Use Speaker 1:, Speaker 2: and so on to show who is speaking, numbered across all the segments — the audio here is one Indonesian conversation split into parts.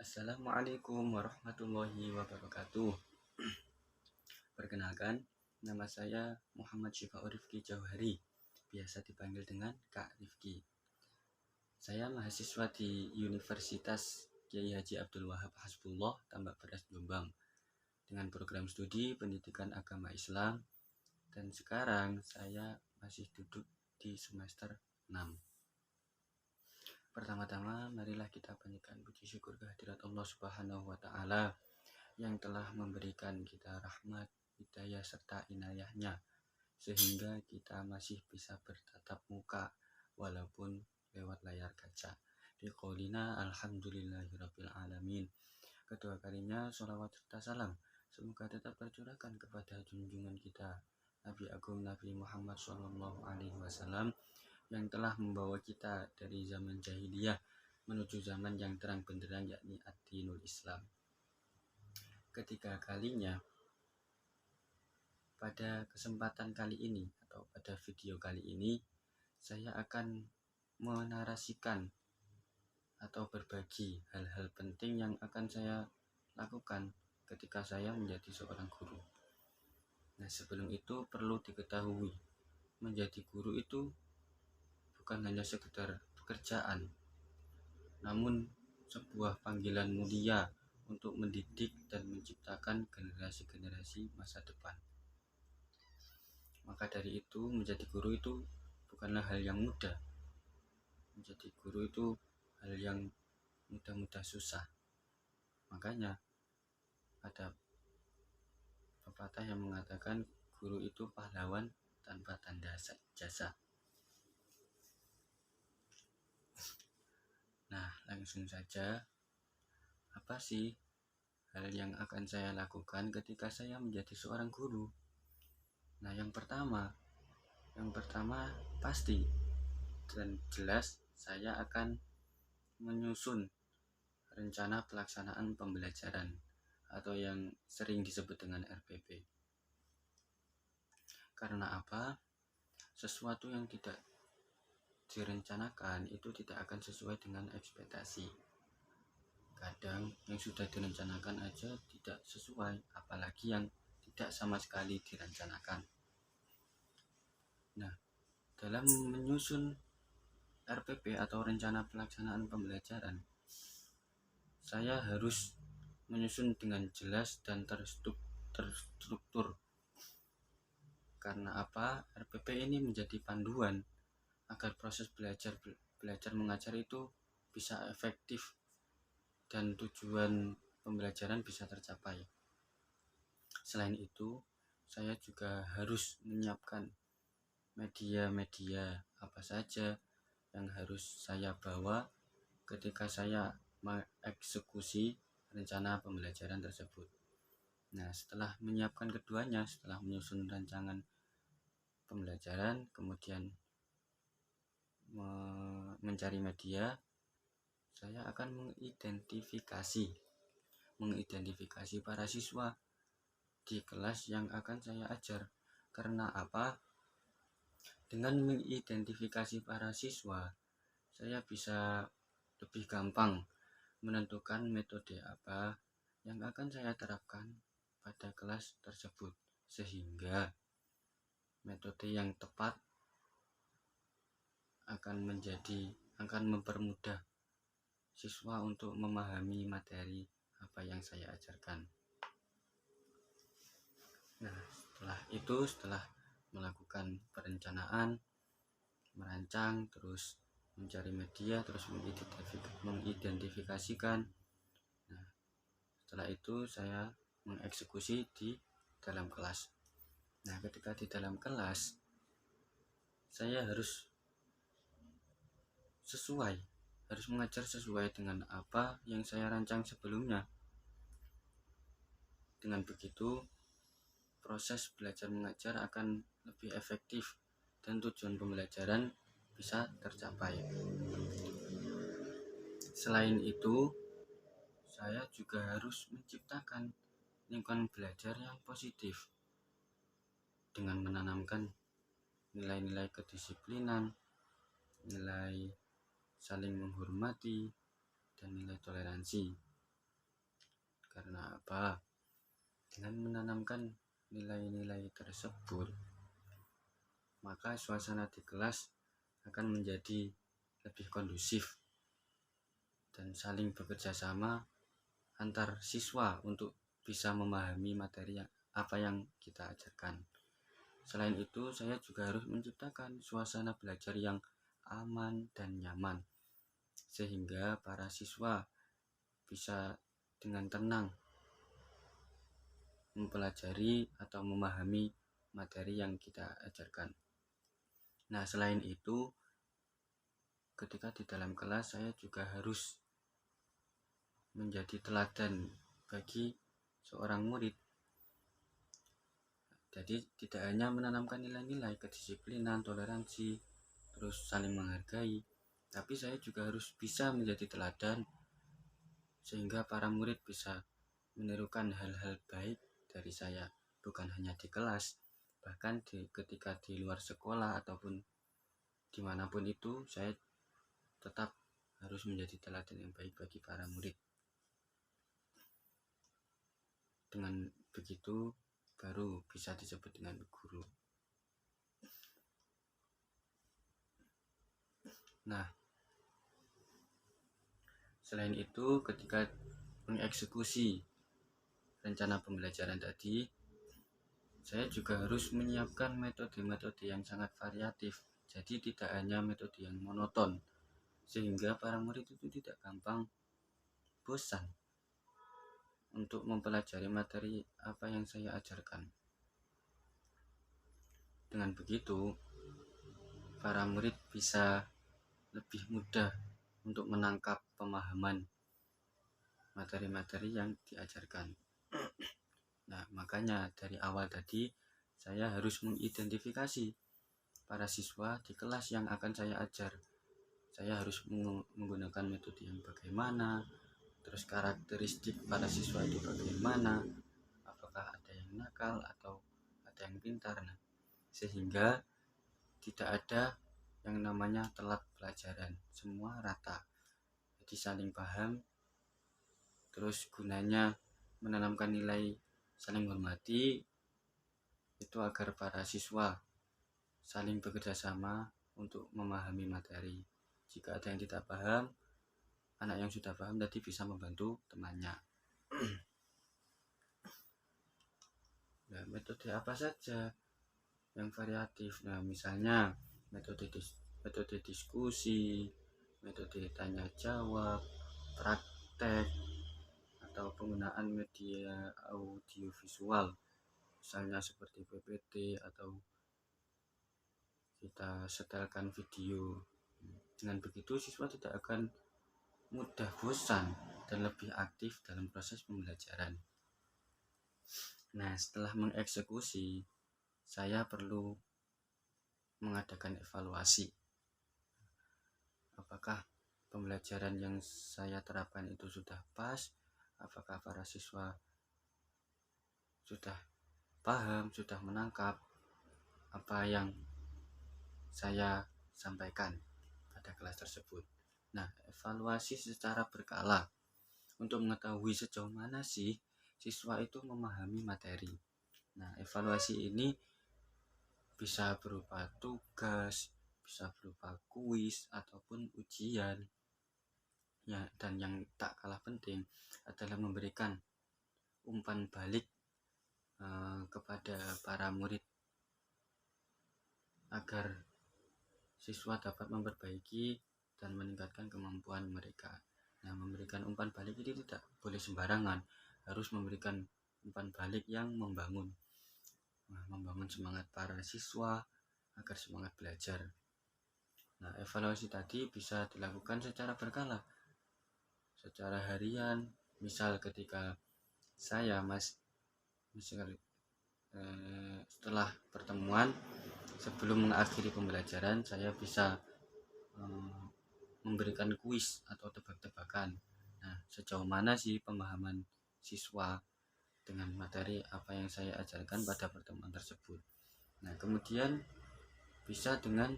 Speaker 1: Assalamualaikum warahmatullahi wabarakatuh. Perkenalkan, nama saya Muhammad Syifaur Rifki Jauhari, biasa dipanggil dengan Kak Rifki. Saya mahasiswa di Universitas Kiai Haji Abdul Wahab Hasbullah, Tambak Beras, Jombang, dengan program studi Pendidikan Agama Islam, dan sekarang saya masih duduk di semester 6. Pertama-tama, marilah kita panjatkan puji syukur kehadirat Allah Subhanahu wa Ta'ala yang telah memberikan kita rahmat, hidayah, serta inayahnya, sehingga kita masih bisa bertatap muka walaupun lewat layar kaca. Biqaulina alhamdulillahirabbil alamin. Kedua kalinya sholawat serta salam semoga tetap tercurahkan kepada junjungan kita Nabi Agung Nabi Muhammad SAW yang telah membawa kita dari zaman jahiliyah menuju zaman yang terang benderang, yakni ad-dinul Islam. Ketiga kalinya, pada kesempatan kali ini atau pada video kali ini, saya akan menarasikan atau berbagi hal-hal penting yang akan saya lakukan ketika saya menjadi seorang guru. Nah, sebelum itu perlu diketahui, menjadi guru itu bukan hanya sekedar pekerjaan, namun sebuah panggilan mulia untuk mendidik dan menciptakan generasi-generasi masa depan. Maka dari itu, menjadi guru itu bukanlah hal yang mudah. Menjadi guru itu hal yang mudah-mudah susah. Makanya ada pepatah yang mengatakan guru itu pahlawan tanpa tanda jasa. Nah, langsung saja, apa sih hal yang akan saya lakukan ketika saya menjadi seorang guru? Nah, yang pertama pasti dan jelas saya akan menyusun rencana pelaksanaan pembelajaran atau yang sering disebut dengan RPP. Karena apa? Sesuatu yang tidak direncanakan itu tidak akan sesuai dengan ekspektasi. Kadang yang sudah direncanakan aja tidak sesuai, apalagi yang tidak sama sekali direncanakan. Nah, dalam menyusun RPP atau rencana pelaksanaan pembelajaran, saya harus menyusun dengan jelas dan terstruktur. Karena apa? RPP ini menjadi panduan agar proses belajar mengajar itu bisa efektif dan tujuan pembelajaran bisa tercapai. Selain itu, saya juga harus menyiapkan media-media apa saja yang harus saya bawa ketika saya mengeksekusi rencana pembelajaran tersebut. Nah, setelah menyiapkan keduanya, setelah menyusun rancangan pembelajaran, kemudian mencari media, saya akan mengidentifikasi para siswa di kelas yang akan saya ajar. Karena apa? Dengan mengidentifikasi para siswa, saya bisa lebih gampang menentukan metode apa yang akan saya terapkan pada kelas tersebut, sehingga metode yang tepat akan mempermudah siswa untuk memahami materi apa yang saya ajarkan. Nah, setelah melakukan perencanaan, merancang, terus mencari media, terus mengidentifikasikan. Nah, setelah itu saya mengeksekusi di dalam kelas. Nah, ketika di dalam kelas, saya harus mengajar sesuai dengan apa yang saya rancang sebelumnya. Dengan begitu, proses belajar mengajar akan lebih efektif dan tujuan pembelajaran bisa tercapai. Selain itu, saya juga harus menciptakan lingkungan belajar yang positif dengan menanamkan nilai-nilai kedisiplinan, nilai saling menghormati, dan nilai toleransi. Karena apa? Dengan menanamkan nilai-nilai tersebut, maka suasana di kelas akan menjadi lebih kondusif dan saling bekerja sama antar siswa untuk bisa memahami materi apa yang kita ajarkan. Selain itu, saya juga harus menciptakan suasana belajar yang aman dan nyaman, sehingga para siswa bisa dengan tenang mempelajari atau memahami materi yang kita ajarkan. Nah, selain itu, ketika di dalam kelas saya juga harus menjadi teladan bagi seorang murid. Jadi tidak hanya menanamkan nilai-nilai kedisiplinan, toleransi, terus saling menghargai, tapi saya juga harus bisa menjadi teladan sehingga para murid bisa menirukan hal-hal baik dari saya, bukan hanya di kelas, bahkan ketika di luar sekolah ataupun dimanapun itu, saya tetap harus menjadi teladan yang baik bagi para murid. Dengan begitu baru bisa disebut dengan guru. Nah, selain itu, ketika mengeksekusi rencana pembelajaran tadi, saya juga harus menyiapkan metode-metode yang sangat variatif. Jadi tidak hanya metode yang monoton, sehingga para murid itu tidak gampang bosan untuk mempelajari materi apa yang saya ajarkan. Dengan begitu, para murid bisa lebih mudah untuk menangkap pemahaman materi-materi yang diajarkan. Nah, makanya dari awal tadi saya harus mengidentifikasi para siswa di kelas yang akan saya ajar. Saya harus menggunakan metode yang bagaimana, terus karakteristik para siswa itu bagaimana, apakah ada yang nakal atau ada yang pintar. Nah, sehingga tidak ada yang namanya telat pelajaran, semua rata, jadi saling paham. Terus gunanya menanamkan nilai saling hormati itu agar para siswa saling bekerja sama untuk memahami materi. Jika ada yang tidak paham, anak yang sudah paham tadi bisa membantu temannya. Nah, metode apa saja yang variatif? Nah, misalnya metode diskusi, metode tanya jawab, praktek, atau penggunaan media audiovisual, misalnya seperti PPT atau kita setelkan video. Dengan begitu siswa tidak akan mudah bosan dan lebih aktif dalam proses pembelajaran. Nah, setelah mengeksekusi, saya perlu mengadakan evaluasi. Apakah pembelajaran yang saya terapkan itu sudah pas? Apakah para siswa sudah paham, sudah menangkap apa yang saya sampaikan pada kelas tersebut? Nah, evaluasi secara berkala untuk mengetahui sejauh mana sih siswa itu memahami materi. Nah, evaluasi ini bisa berupa tugas, bisa berupa kuis ataupun ujian. Ya, dan yang tak kalah penting adalah memberikan umpan balik kepada para murid agar siswa dapat memperbaiki dan meningkatkan kemampuan mereka. Nah, memberikan umpan balik ini tidak boleh sembarangan, harus memberikan umpan balik yang membangun semangat para siswa agar semangat belajar. Nah, evaluasi tadi bisa dilakukan secara berkala, secara harian. Misal ketika saya setelah pertemuan sebelum mengakhiri pembelajaran, saya bisa memberikan kuis atau tebak-tebakan. Nah, sejauh mana sih pemahaman siswa dengan materi apa yang saya ajarkan pada pertemuan tersebut. Nah, kemudian bisa dengan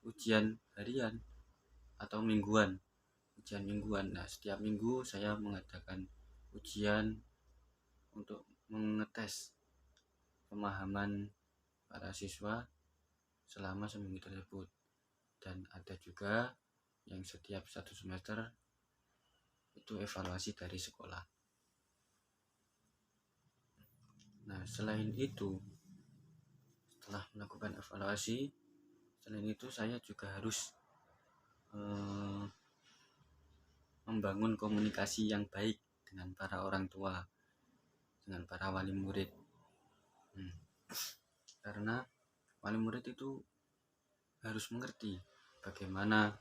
Speaker 1: ujian harian atau mingguan. Ujian mingguan. Nah, setiap minggu saya mengadakan ujian untuk mengetes pemahaman para siswa selama seminggu tersebut. Dan ada juga yang setiap 1 semester itu evaluasi dari sekolah. Nah, selain itu, setelah melakukan evaluasi, selain itu saya juga harus membangun komunikasi yang baik dengan para orang tua, dengan para wali murid. Karena wali murid itu harus mengerti bagaimana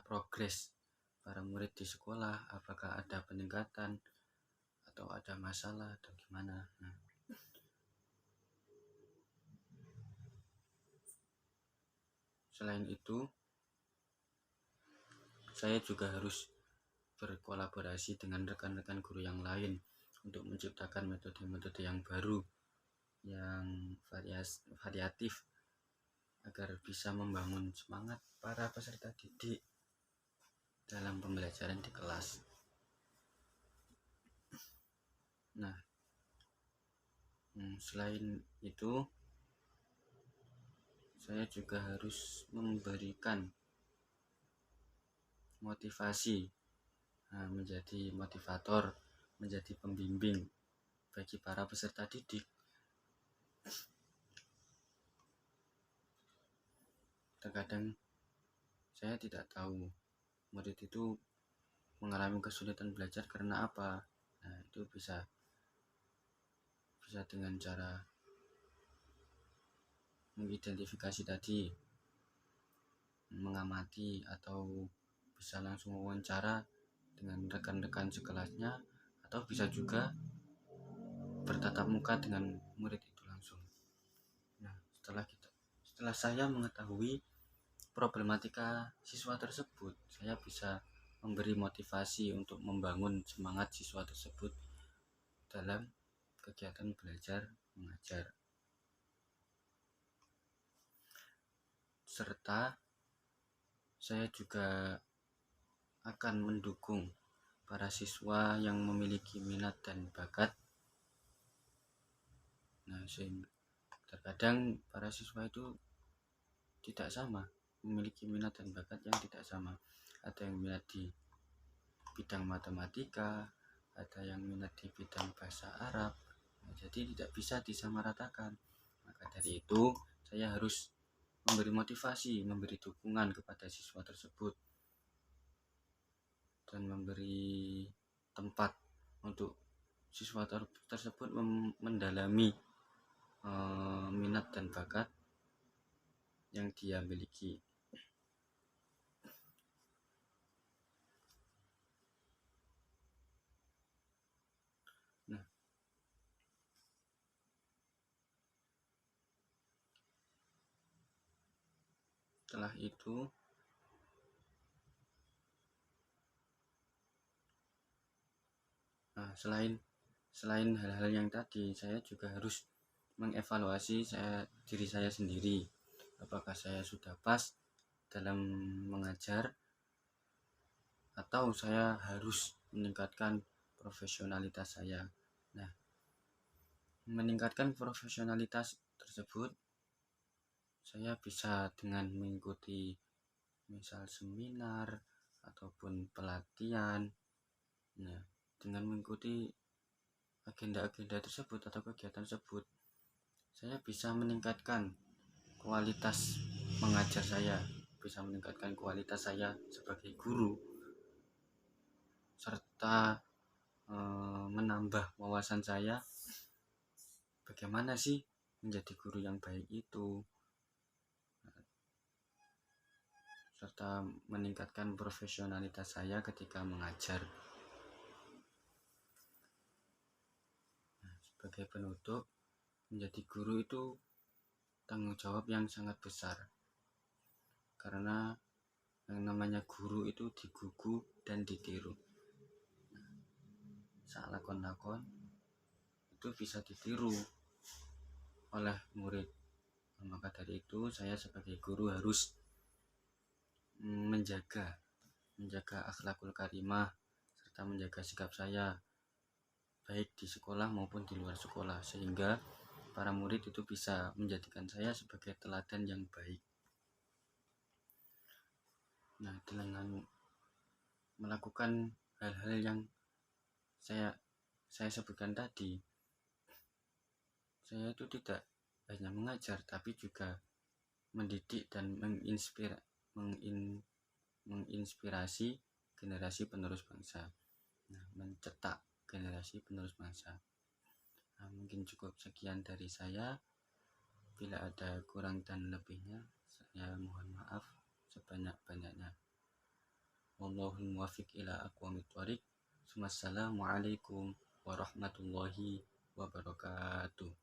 Speaker 1: progres para murid di sekolah, apakah ada peningkatan atau ada masalah atau gimana. Selain itu, saya juga harus berkolaborasi dengan rekan-rekan guru yang lain untuk menciptakan metode-metode yang baru, yang variatif, agar bisa membangun semangat para peserta didik dalam pembelajaran di kelas. Nah, selain itu, saya juga harus memberikan motivasi, menjadi motivator, menjadi pembimbing bagi para peserta didik. Terkadang saya tidak tahu murid itu mengalami kesulitan belajar karena apa. Nah, itu bisa dengan cara mengidentifikasi tadi, mengamati, atau bisa langsung wawancara dengan rekan-rekan sekelasnya, atau bisa juga bertatap muka dengan murid itu langsung. Nah, setelah saya mengetahui problematika siswa tersebut, saya bisa memberi motivasi untuk membangun semangat siswa tersebut dalam kegiatan belajar mengajar. Serta saya juga akan mendukung para siswa yang memiliki minat dan bakat. Nah, sehingga terkadang para siswa itu tidak sama, memiliki minat dan bakat yang tidak sama. Ada yang minat di bidang matematika, ada yang minat di bidang bahasa Arab. Nah, jadi tidak bisa disamaratakan. Maka dari itu, saya harus memberi motivasi, memberi dukungan kepada siswa tersebut, dan memberi tempat untuk siswa tersebut mendalami minat dan bakat yang dia miliki. Nah, setelah itu selain hal-hal yang tadi, saya juga harus mengevaluasi diri saya sendiri, apakah saya sudah pas dalam mengajar atau saya harus meningkatkan profesionalitas saya. Nah, meningkatkan profesionalitas tersebut saya bisa dengan mengikuti misal seminar ataupun pelatihan. Nah, dengan mengikuti agenda-agenda tersebut atau kegiatan tersebut, saya bisa meningkatkan kualitas mengajar saya, bisa meningkatkan kualitas saya sebagai guru, serta menambah wawasan saya bagaimana sih menjadi guru yang baik itu, serta meningkatkan profesionalitas saya ketika mengajar. Nah, sebagai penutup, menjadi guru itu tanggung jawab yang sangat besar, karena yang namanya guru itu digugu dan ditiru. Saat lakon-lakon itu bisa ditiru oleh murid. Maka dari itu, saya sebagai guru harus menjaga akhlakul karimah, serta menjaga sikap saya baik di sekolah maupun di luar sekolah, sehingga para murid itu bisa menjadikan saya sebagai teladan yang baik. Nah, dengan melakukan hal-hal yang saya sebutkan tadi, saya itu tidak hanya mengajar tapi juga mendidik dan menginspirasi generasi penerus bangsa. Nah, mencetak generasi penerus bangsa. Nah, mungkin cukup sekian dari saya. Bila ada kurang dan lebihnya, saya mohon maaf sebanyak-banyaknya. Wallahul muwaffiq ila aqwamit thoriq. Wassalamualaikum warahmatullahi wabarakatuh.